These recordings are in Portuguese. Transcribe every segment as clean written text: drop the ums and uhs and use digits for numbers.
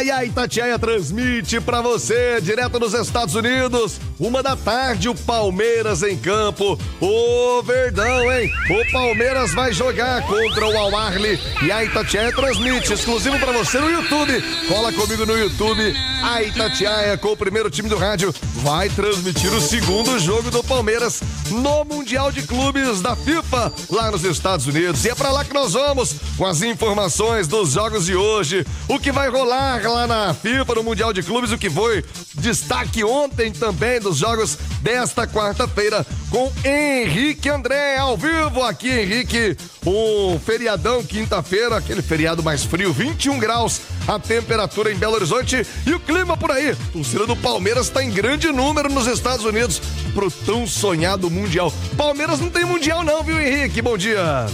E a Itatiaia transmite pra você, direto dos Estados Unidos, 1h, o Palmeiras em campo. Ô, Verdão, hein? O Palmeiras vai jogar contra o Al Ahly e a Itatiaia transmite, exclusivo pra você no YouTube. Cola comigo no YouTube. A Itatiaia, com o primeiro time do rádio, vai transmitir o segundo jogo do Palmeiras no Mundial de Clubes da FIFA, lá nos Estados Unidos. E é pra lá que nós vamos, com as informações dos jogos de hoje, o que vai rolar lá na FIFA, no Mundial de Clubes, o que foi destaque ontem também dos jogos desta quarta-feira, com Henrique André, ao vivo aqui, Henrique. Um feriadão, quinta-feira, aquele feriado mais frio, 21 graus a temperatura em Belo Horizonte e o clima por aí. A torcida do Palmeiras está em grande número nos Estados Unidos pro tão sonhado Mundial. Palmeiras não tem Mundial não, viu, Henrique? Bom dia.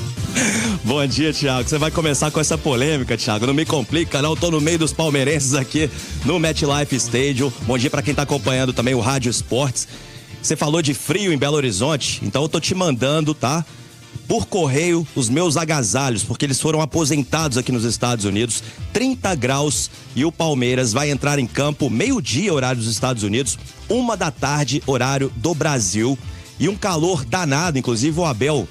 Bom dia, Thiago. Você vai começar com essa polêmica, Thiago. Não me complica, não. Tô no meio dos palmeirenses aqui no MetLife Stadium. Bom dia pra quem tá acompanhando também o Rádio Esportes. Você falou de frio em Belo Horizonte, então eu tô te mandando, tá? Por correio, os meus agasalhos, porque eles foram aposentados aqui nos Estados Unidos. 30 graus e o Palmeiras vai entrar em campo meio-dia, horário dos Estados Unidos, 1h, horário do Brasil. E um calor danado, inclusive o Abel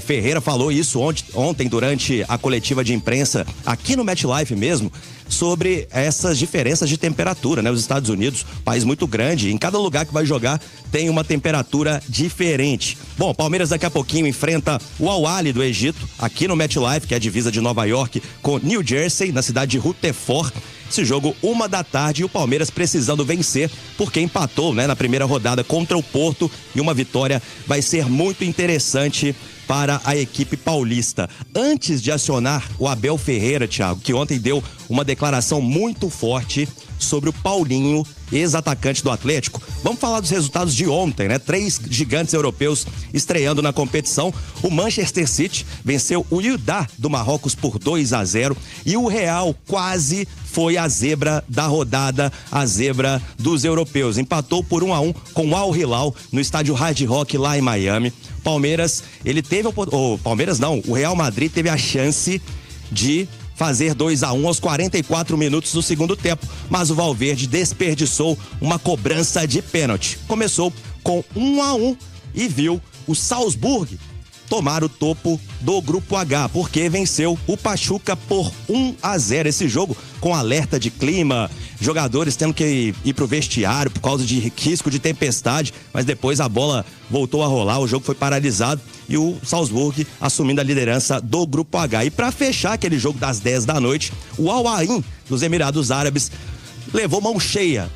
Ferreira falou isso ontem durante a coletiva de imprensa aqui no MetLife mesmo, sobre essas diferenças de temperatura, né? Os Estados Unidos, país muito grande, em cada lugar que vai jogar tem uma temperatura diferente. Bom, Palmeiras daqui a pouquinho enfrenta o Al Ahly do Egito, aqui no MetLife, que é a divisa de Nova York com New Jersey, na cidade de Rutherford. Esse jogo 1h e o Palmeiras precisando vencer, porque empatou, né, na primeira rodada contra o Porto, e uma vitória vai ser muito interessante para a equipe paulista. Antes de acionar o Abel Ferreira, Thiago, que ontem deu uma declaração muito forte sobre o Paulinho, ex-atacante do Atlético, vamos falar dos resultados de ontem, né? 3 gigantes europeus estreando na competição. O Manchester City venceu o Wydad do Marrocos por 2-0 e o Real quase foi a zebra da rodada, a zebra dos europeus. Empatou por 1-1 com o Al Hilal no estádio Hard Rock lá em Miami. Palmeiras, o Real Madrid teve a chance de fazer 2-1 aos 44 minutos do segundo tempo, mas o Valverde desperdiçou uma cobrança de pênalti. Começou com 1-1 e viu o Salzburg tomar o topo do Grupo H, porque venceu o Pachuca por 1-0. Esse jogo com alerta de clima, jogadores tendo que ir pro vestiário por causa de risco de tempestade, mas depois a bola voltou a rolar, o jogo foi paralisado e o Salzburg assumindo a liderança do Grupo H. E para fechar aquele jogo das 10 da noite, o Al Ain dos Emirados Árabes levou mão cheia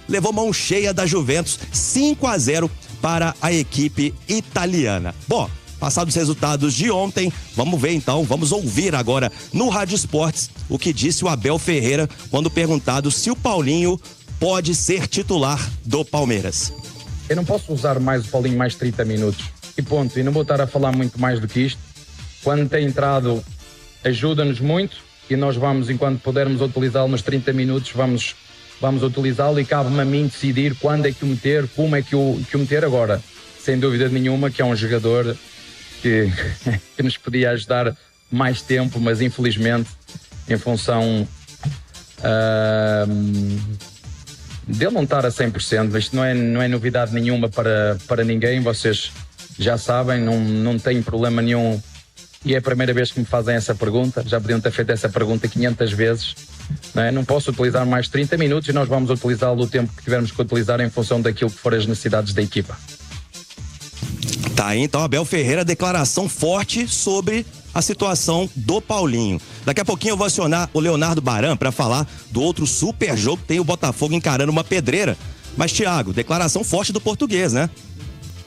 da Juventus, 5-0 para a equipe italiana. Bom, passados os resultados de ontem, vamos ouvir agora no Rádio Esportes o que disse o Abel Ferreira quando perguntado se o Paulinho pode ser titular do Palmeiras. Eu não posso usar mais o Paulinho mais 30 minutos e ponto, e não vou estar a falar muito mais do que isto. Quando tem entrado, ajuda-nos muito e nós vamos, enquanto pudermos utilizá-lo nos 30 minutos, vamos utilizá-lo e cabe-me a mim decidir quando é que o meter, como é que o meter agora. Sem dúvida nenhuma que é um jogador que nos podia ajudar mais tempo, mas infelizmente em função dele não estar a 100%, isto não é novidade nenhuma para ninguém, vocês já sabem, não tem problema nenhum e é a primeira vez que me fazem essa pergunta, já podiam ter feito essa pergunta 500 vezes, não é? Não posso utilizar mais 30 minutos e nós vamos utilizá-lo o tempo que tivermos que utilizar em função daquilo que forem as necessidades da equipa. Tá aí, então, Abel Ferreira, declaração forte sobre a situação do Paulinho. Daqui a pouquinho eu vou acionar o Leonardo Baran para falar do outro super jogo que tem o Botafogo encarando uma pedreira. Mas, Thiago, declaração forte do português, né?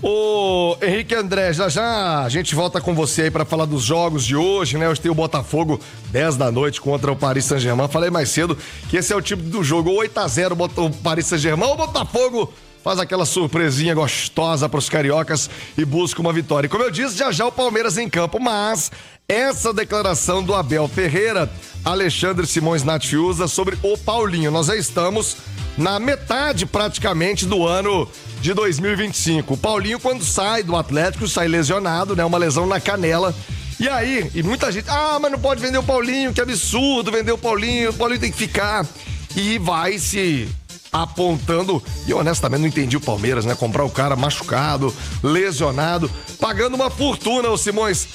Ô, Henrique André, já a gente volta com você aí pra falar dos jogos de hoje, né? Hoje tem o Botafogo 10 da noite contra o Paris Saint-Germain. Falei mais cedo que esse é o tipo do jogo, 8-0 o Paris Saint-Germain, o Botafogo faz aquela surpresinha gostosa pros cariocas e busca uma vitória. E como eu disse, já o Palmeiras em campo, mas essa declaração do Abel Ferreira, Alexandre Simões Natiusa sobre o Paulinho. Nós já estamos na metade praticamente do ano de 2025. O Paulinho, quando sai do Atlético, sai lesionado, né? Uma lesão na canela. E aí, muita gente, mas não pode vender o Paulinho, que absurdo vender o Paulinho tem que ficar. e vai se apontando, e honestamente não entendi o Palmeiras, né? Comprar o cara machucado, lesionado, pagando uma fortuna, ô Simões.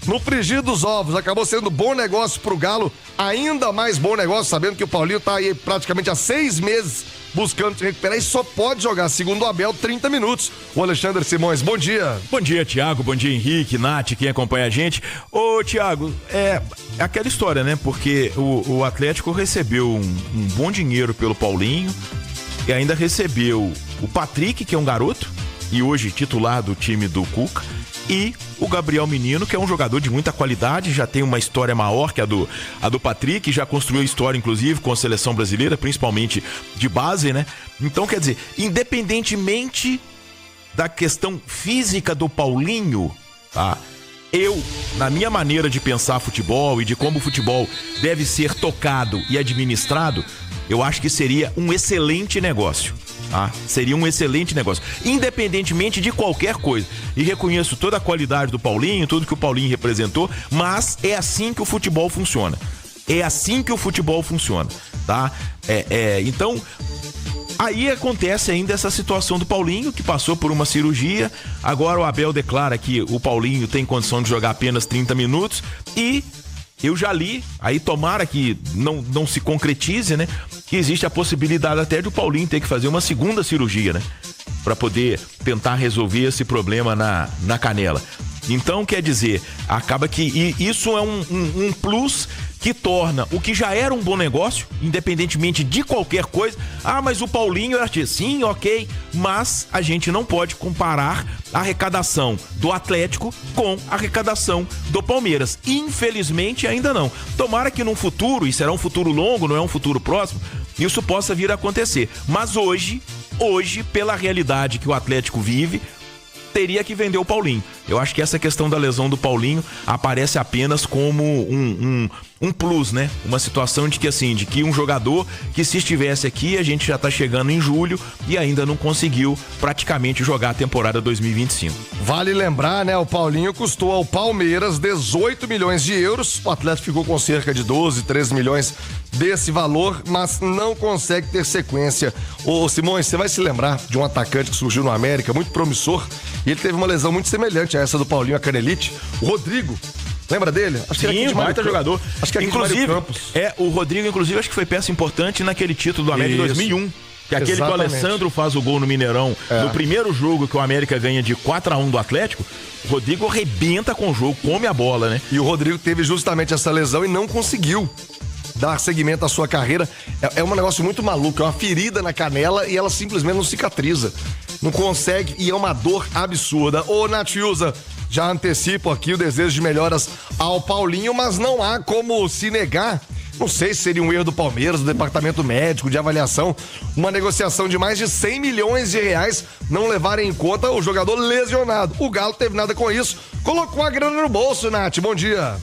No frigir dos ovos, acabou sendo bom negócio pro Galo, ainda mais bom negócio, sabendo que o Paulinho tá aí praticamente há 6 meses buscando se recuperar e só pode jogar, segundo o Abel, 30 minutos. O Alexandre Simões, bom dia. Bom dia, Thiago, bom dia, Henrique, Nath, quem acompanha a gente. Ô, Thiago, é aquela história, né? Porque o Atlético recebeu um bom dinheiro pelo Paulinho e ainda recebeu o Patrick, que é um garoto, e hoje titular do time do Cuca, e o Gabriel Menino, que é um jogador de muita qualidade, já tem uma história maior que a do Patrick, já construiu história, inclusive, com a seleção brasileira, principalmente de base, né? Então, quer dizer, independentemente da questão física do Paulinho, tá? Eu, na minha maneira de pensar futebol e de como o futebol deve ser tocado e administrado, eu acho que seria um excelente negócio. Seria um excelente negócio, independentemente de qualquer coisa. E reconheço toda a qualidade do Paulinho, tudo que o Paulinho representou, mas é assim que o futebol funciona. É assim que o futebol funciona, tá? Então, aí acontece ainda essa situação do Paulinho, que passou por uma cirurgia. Agora o Abel declara que o Paulinho tem condição de jogar apenas 30 minutos e eu já li, aí tomara que não se concretize, né? Que existe a possibilidade até de o Paulinho ter que fazer uma segunda cirurgia, né? Pra poder tentar resolver esse problema na canela. Então, quer dizer, acaba que isso é um plus que torna o que já era um bom negócio, independentemente de qualquer coisa. Mas o Paulinho era sim, ok, mas a gente não pode comparar a arrecadação do Atlético com a arrecadação do Palmeiras. Infelizmente, ainda não. Tomara que num futuro, e será um futuro longo, não é um futuro próximo, isso possa vir a acontecer. Mas hoje, pela realidade que o Atlético vive, teria que vender o Paulinho. Eu acho que essa questão da lesão do Paulinho aparece apenas como um plus, né? Uma situação de que um jogador que se estivesse aqui, a gente já tá chegando em julho e ainda não conseguiu praticamente jogar a temporada 2025. Vale lembrar, né? O Paulinho custou ao Palmeiras 18 milhões de euros, o Atlético ficou com cerca de 12, 13 milhões desse valor, mas não consegue ter sequência. Ô Simões, você vai se lembrar de um atacante que surgiu no América, muito promissor, e ele teve uma lesão muito semelhante a essa do Paulinho, a canelite, o Rodrigo. Lembra dele? Acho que é baita jogador. Acho que é inclusive, o Rodrigo, inclusive, acho que foi peça importante naquele título do América em 2001. Que é aquele Exatamente. que o Alessandro faz o gol no Mineirão, no primeiro jogo que o América ganha de 4-1 do Atlético, o Rodrigo arrebenta com o jogo, come a bola, né? E o Rodrigo teve justamente essa lesão e não conseguiu dar seguimento à sua carreira. É um negócio muito maluco, é uma ferida na canela e ela simplesmente não cicatriza. Não consegue e é uma dor absurda. Ô, Natiusa, já antecipo aqui o desejo de melhoras ao Paulinho, mas não há como se negar. Não sei se seria um erro do Palmeiras, do departamento médico, de avaliação, uma negociação de mais de 100 milhões de reais, não levarem em conta o jogador lesionado. O Galo teve nada com isso, colocou a grana no bolso, Nath. Bom dia.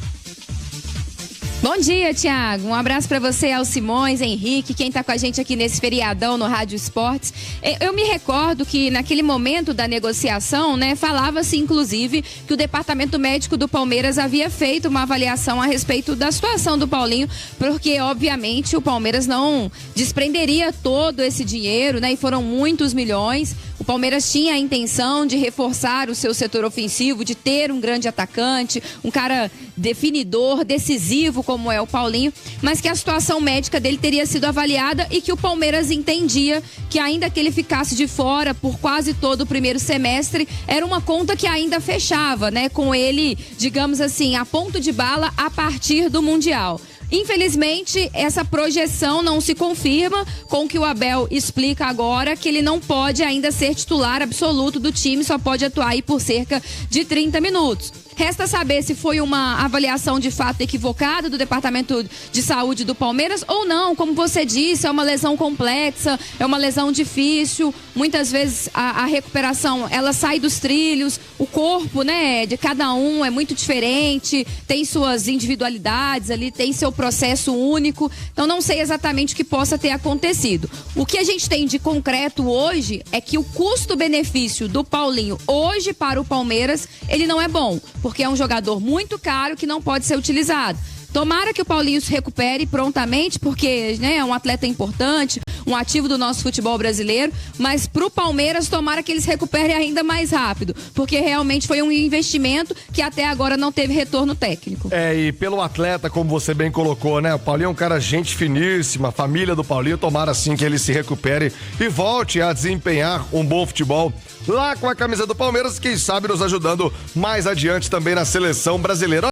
Bom dia, Thiago. Um abraço para você, ao Simões, Henrique, quem tá com a gente aqui nesse feriadão no Rádio Esportes. Eu me recordo que naquele momento da negociação, né, falava-se inclusive que o departamento médico do Palmeiras havia feito uma avaliação a respeito da situação do Paulinho, porque obviamente o Palmeiras não desprenderia todo esse dinheiro, né, e foram muitos milhões. O Palmeiras tinha a intenção de reforçar o seu setor ofensivo, de ter um grande atacante, um cara definidor, decisivo como é o Paulinho, mas que a situação médica dele teria sido avaliada e que o Palmeiras entendia que ainda que ele ficasse de fora por quase todo o primeiro semestre, era uma conta que ainda fechava, né, com ele, digamos assim, a ponto de bala a partir do Mundial. Infelizmente, essa projeção não se confirma com o que o Abel explica agora, que ele não pode ainda ser titular absoluto do time, só pode atuar aí por cerca de 30 minutos. Resta saber se foi uma avaliação de fato equivocada do Departamento de Saúde do Palmeiras ou não. Como você disse, é uma lesão complexa, é uma lesão difícil. Muitas vezes a recuperação, ela sai dos trilhos. O corpo, né, de cada um é muito diferente, tem suas individualidades ali, tem seu processo único. Então não sei exatamente o que possa ter acontecido. O que a gente tem de concreto hoje é que o custo-benefício do Paulinho hoje para o Palmeiras, ele não é bom, porque é um jogador muito caro que não pode ser utilizado. Tomara que o Paulinho se recupere prontamente, porque, né, é um atleta importante, um ativo do nosso futebol brasileiro, mas pro Palmeiras, tomara que ele se recupere ainda mais rápido, porque realmente foi um investimento que até agora não teve retorno técnico. E pelo atleta, como você bem colocou, né? O Paulinho é um cara gente finíssima, a família do Paulinho, tomara assim que ele se recupere e volte a desempenhar um bom futebol lá com a camisa do Palmeiras, quem sabe nos ajudando mais adiante também na seleção brasileira.